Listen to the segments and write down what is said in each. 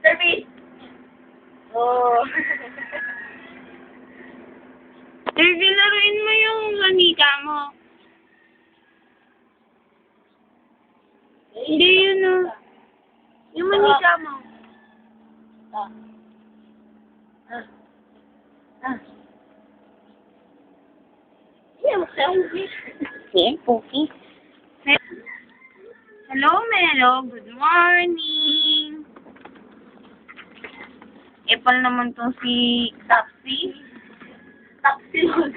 Service! Oh. Derby, laruin mo yung manika mo. Hindi yun, oh. Yung manika mo. Ah. Ah. Ah. Iya, mag-selfie. Yan, Pookie. Hello, Melo. Good morning. Epal naman tong si Tapsi. Tapsilog.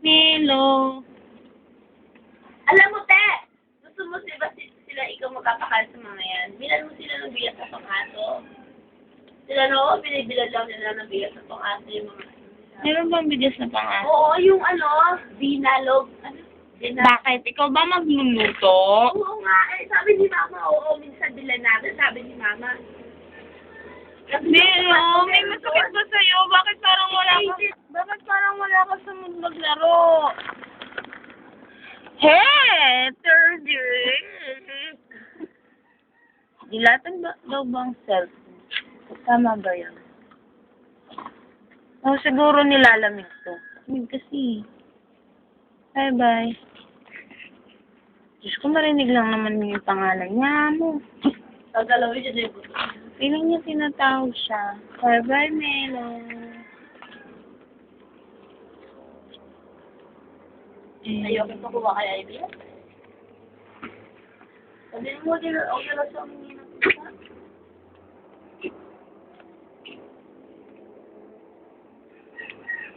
Melo. Alam mo, te! Gusto mo sila ikaw magkakakal sa mga yan. Bilan mo sila ng biyak sa pang-aso. Sila no, binibilan lang nila ng biyak sa pang-aso yung mga... Meron bang bigas na pang-aso? Oo, yung binalog. Ano? Bakit? Ikaw ba magluluto? Oo nga, sabi ni Mama, oo, minsan bilan natin, sabi ni Mama. Melo, may masakit ba sa'yo? Bakit parang wala ka? Bakit parang wala ka sa mood maglaro? Hey, third year. Dilatan ba daw bang cellphone? Tama ba yan? Oh, siguro nilalamig to. Lamig kasi. Bye-bye. Diyos ko, marinig lang naman yung pangalan niya mo. Tagalawin siya din. Feeling niya tinatawag siya. Bye-bye, Melo. Ayoko pa kuha kay Ivy. Sabi mo, okay lang sa mga